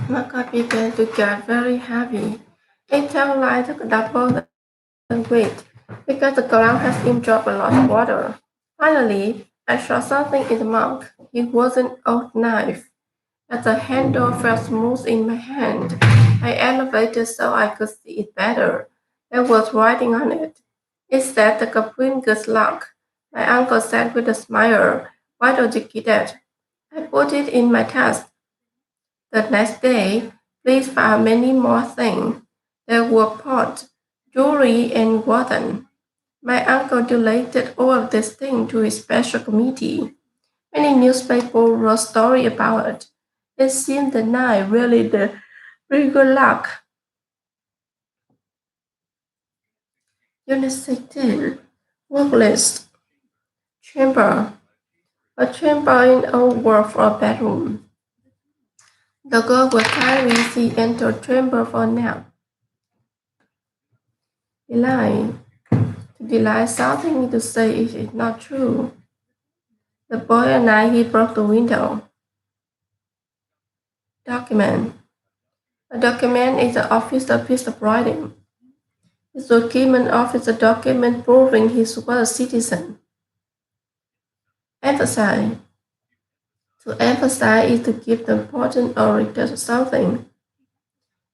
My cup began to get very heavy. It felt like double the weight because the ground has been dropped a lot of water. Finally, I saw something in the mug. It was an old knife. As the handle felt smooth in my hand, I elevated so I could see it better. There was writing on it. It said the Caprin good luck. My uncle said with a smile, "Why don't you get that?" I put it in my task. The next day, police found many more things. There were pots, jewelry, and cotton. My uncle donated all of these things to a special committee. Many newspapers wrote stories about it. It seemed the night really the very good luck. Unit 16. Worklist. Chamber. A chamber in old work for a bedroom. The girl was tired. She entered chamber for a nap. Eli. To deny something to say it is not true. The boy and I, he broke the window. Document. A document is an official piece of writing. His document offers a document proving he was a citizen. Emphasize. To emphasize is to give the important or to something.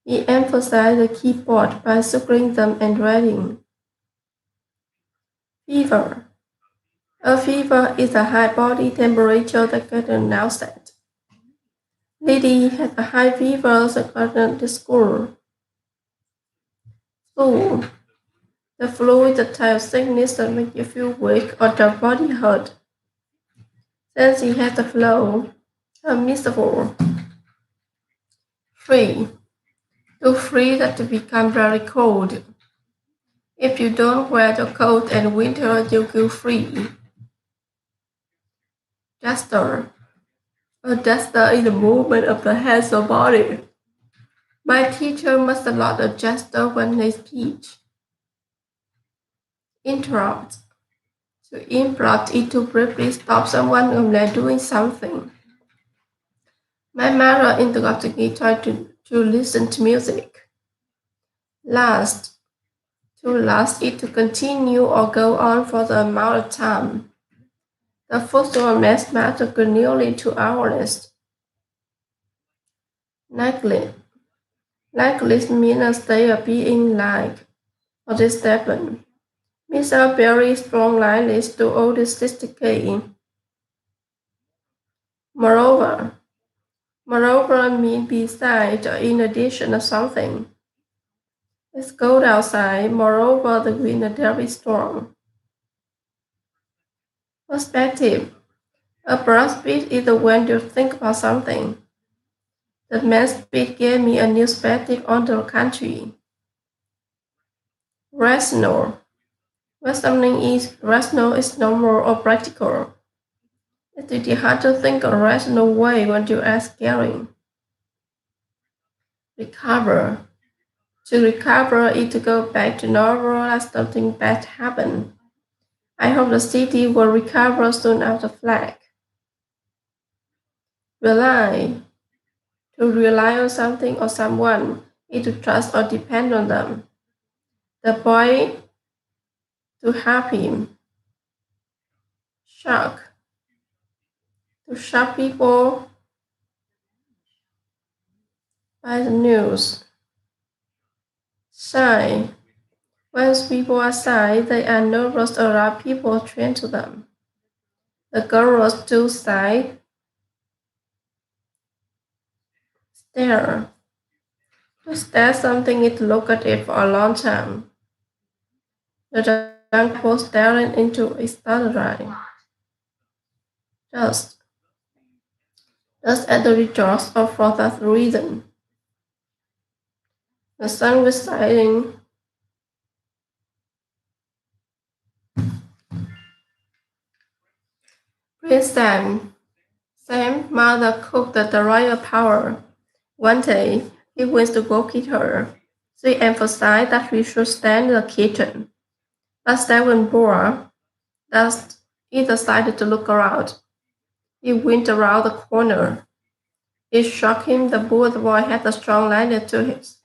He emphasized the keyboard by circling them and writing. Fever. A fever is a high body temperature that gets announced. Lily had a high fever according to school. Flu. The flu is a type of sickness that makes you feel weak or your body hurt. Since he had the flu, I'm miserable. Free. To freeze that to become very cold. If you don't wear the coat in winter, you will freeze. Duster. A duster is the movement of the hands or body. My teacher must not a gesture when they teach. Interrupt. To interrupt is to briefly stop someone when they're doing something. My mother interrupted me trying to listen to music. Last. To last is to continue or go on for the amount of time. The first one makes matter nearly 2 hours. Neglect. Neglect means they are being like or disturbed. Means a very strong line is to all the sophisticated. Moreover. Moreover means beside or in addition to something. It's cold outside. Moreover, the wind is very strong. Perspective. A broad speech is when you think about something. The man's speech gave me a new perspective on the country. Rational. When something is rational is normal or practical. It is hard to think a rational way when you are scaring. Recover. To recover is to go back to normal as something bad happened. I hope the city will recover soon after flag. Rely. To rely on something or someone is to trust or depend on them. The boy to help him. Shock. To shock people by the news. Shy. When people are shy, they are nervous around people trained to them. The girl was too shy. Stare. To stare something is to look at it for a long time. The young couple staring into a starlight. Just. Just at the rejoice or for that reason. The sun was shining. Prince Sam. Sam's mother cooked the royal power. One day, he went to go get her. She emphasized that we should stand in the kitchen. But Sam bore. Thus, he decided to look around. He went around the corner. It shocked him that both boy had a strong likeness to his.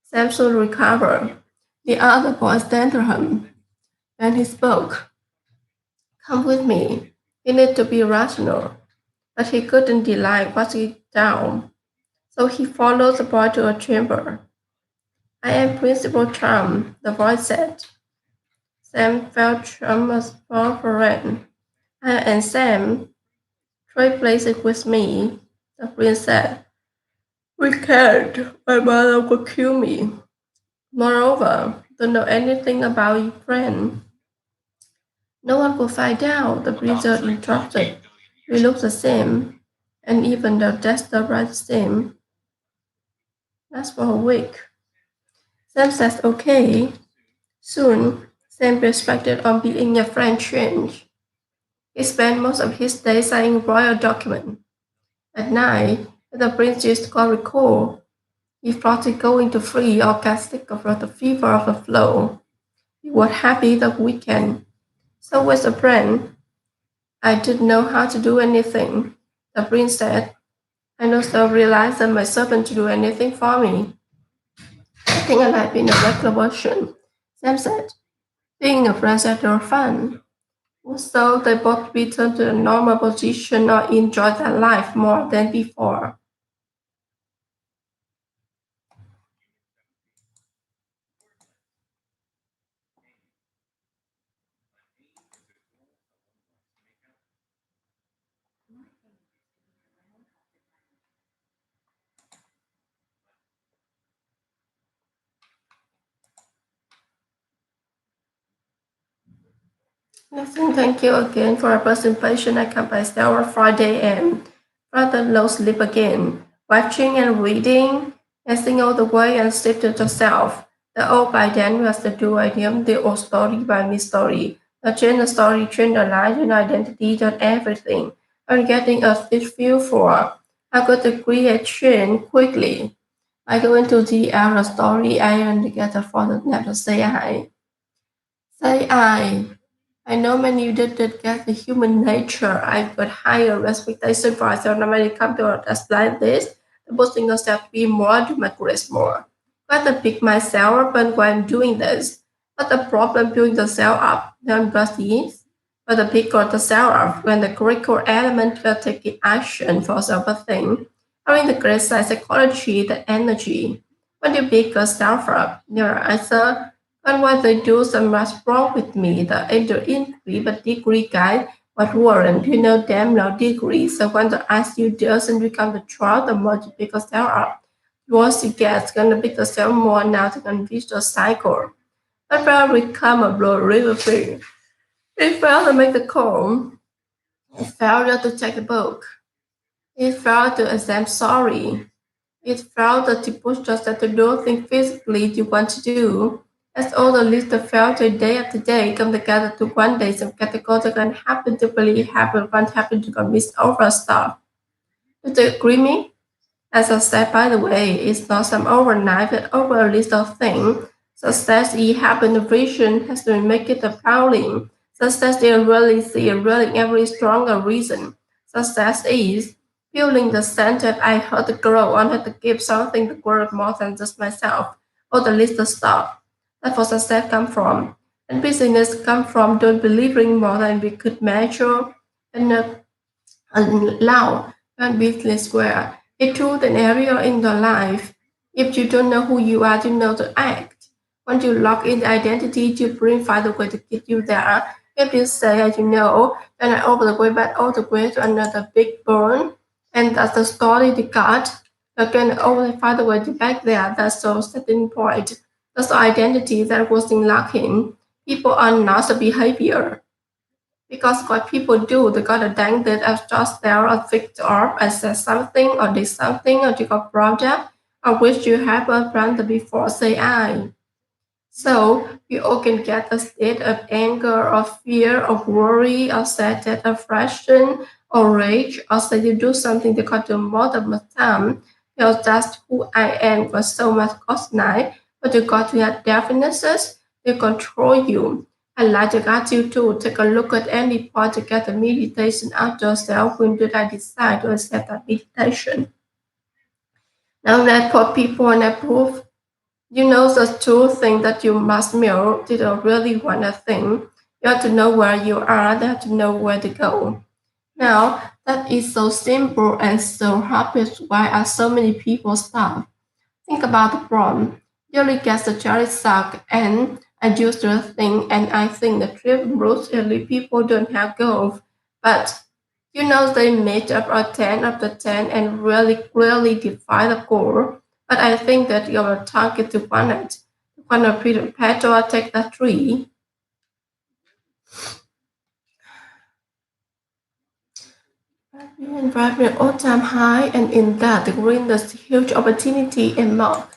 Sam soon recovered. The other boys turned to him, and he spoke. Come with me. He needed to be rational, but he couldn't deny watching it down. So he followed the boy to a chamber. I am Principal Charm, the boy said. Sam felt Charm was for friend. I and Sam, trade places with me, the prince said. We can't. My mother would kill me. Moreover, don't know anything about your friend. No one will find out, the blizzard interrupted. We look the same, and even though that's the right same, that's for a week. Sam says okay. Soon, Sam reflected on being a friend change. He spent most of his day signing royal documents. At night, the prince used to recall. He thought to go into free or get sick of the fever of the flu. He was happy the weekend. So with a friend, I didn't know how to do anything. The prince said, I also realized that my servant to do anything for me. I think I like being a regular version. Sam said, being a friend is your fun. So they both returned to a normal position or enjoyed their life more than before. Listen, thank you again for your participation. I come by Star Friday and rather no sleep again. Watching and reading, and sing all the way and sleep to yourself. The old by then was the dual idiom, the old story by mystery. The gender story, gender life, and identity, and everything. I'm getting a feel for. I got to create change quickly. I go into the other story, I am together for the never say I. Say I know many didn't get the human nature. I've got higher expectation for myself. Now when it comes to us like this, the boosting yourself to be more, do my grace more. Got to pick myself up and when I'm doing this. But the problem building yourself up, then just is. But the pick the self up when the critical element will take the action for something. Having the great psychology, the energy. When you pick yourself up, your answer and when they do some much wrong with me, the enter inquiry but degree guy, what warrant, you know damn no degree. So when the ask you doesn't become the trial, the more you pick yourself up. Once you get gonna pick yourself more now to confuse the cycle. But when we come a blow river thing. It failed to make the call. It failed to take the book. It failed to accept sorry. It felt that you pushed us to do things physically you want to do. As all the list of felt day after day come together to one day some categories can happen to believe happen one happen to commit over stuff. Do you agree me? As I said by the way, it's not some overnight but over a list of things. Success it happen the vision has to make it a prowling. Success is really see really every stronger reason. Success is feeling the sense that I had to grow, I had to give something to grow more than just myself, or the list of stuff. That's where success come from. And business come from doing believing more than we could measure and allow and business square. It tools an area in your life. If you don't know who you are, you know to act. Once you lock in the identity, you bring find a way to get you there. If you say as you know, then I over the way back all the way to another big burn, and that's the story they got. Again, only find a way to back there. That's the starting point. That's the identity that was in locking. People are not the behavior. Because what people do, they got a think that I've just there or fixed up, I said something or did something or took a project or wish you have a brand before say I. So you all can get a state of anger or fear or worry or sadness or frustration or rage or say you do something they call to multiple time. You're just who I am for so much cost night, but you got to have definitions, they control you. I like to ask you to take a look at any point to get the meditation out yourself when did I decide to accept that meditation. Now that for people and approve, you know the two things that you must know. You don't really want a thing. You have to know where you are, you have to know where to go. Now that is so simple and so obvious. Why are so many people stop? Think about the problem. Usually gets the cherry suck and I used to think and I think the trip routes early people don't have goals. But you know they made up a 10 of the 10 and really clearly define the goal. But I think that your target to one it. One of Peter Petro take the three. And drive an all-time high and in that the green there's huge opportunity and more.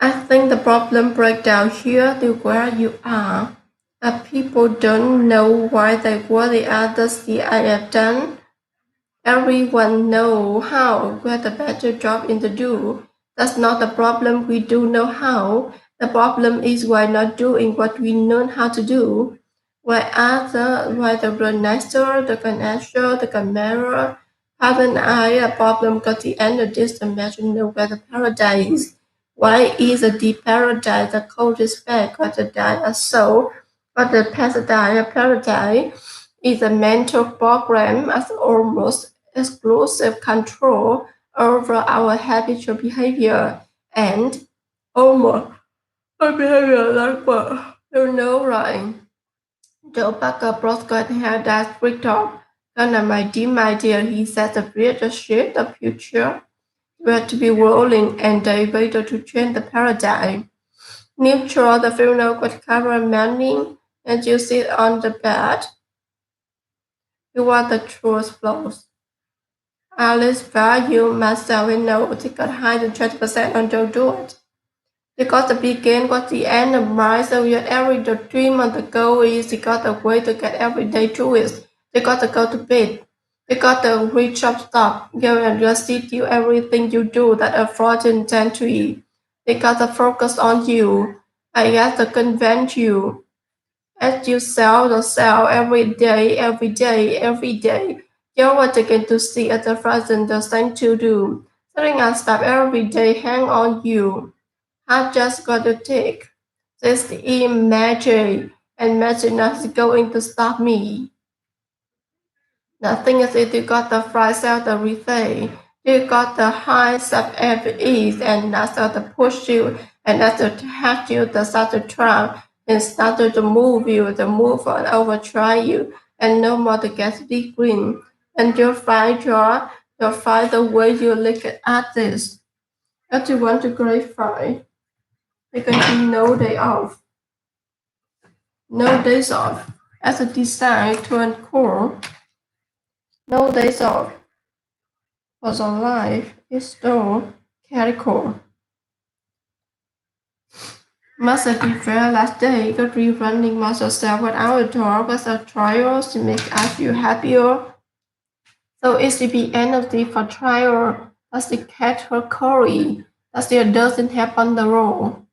I think the problem breaks down here to where you are. That people don't know why they were the others the I have done. Everyone know how, get a better job in the do. That's not the problem, we do know how. The problem is why not doing what we know how to do. Why the organizer, the financial, the camera, haven't I a problem got the end of this imaginary weather paradise? Why is a deep paradise the coldest bed got the die a soul, but the paradise is a mental program as almost exclusive control over our habitual behavior and almost our behavior like what you know right. Joe Parker Prescott had that free talk. Gonna my dear, he said the future shift the future were to be rolling and they waited to change the paradigm. Neutral the funeral with Carol Manning and you sit on the bed. You want the truth flows. Alice value myself and know they got higher than 20% and don't do it. They got the begin, got the end of my so yet every the dream and the goal is they got the way to get every day to it. They got to go to bed. They got the reach up stop. Go and just do everything you do that a fraudulent entry. They got the focus on you. I guess to convince you. As you sell the sell every day, every day. You're what you get to see at the present the thing to do. Setting a step every day hang on you. I just got to take this magic and magic is going to stop me. Nothing is if you got the fry sell the replay. You got the high sub ease and that's to push you and that's to hack you, the start to try and started to move you, the move on over try you and no more to get the green. And you'll find the way you look at this. If you want to clarify, because you know day off. No days off. As a design to encore, no days off. Was on life is still caricature. Must be fair last day, got rerunning myself with our dog was a trial to make us feel happier. So it's the energy for trial as the cat her curry, as there doesn't happen the role.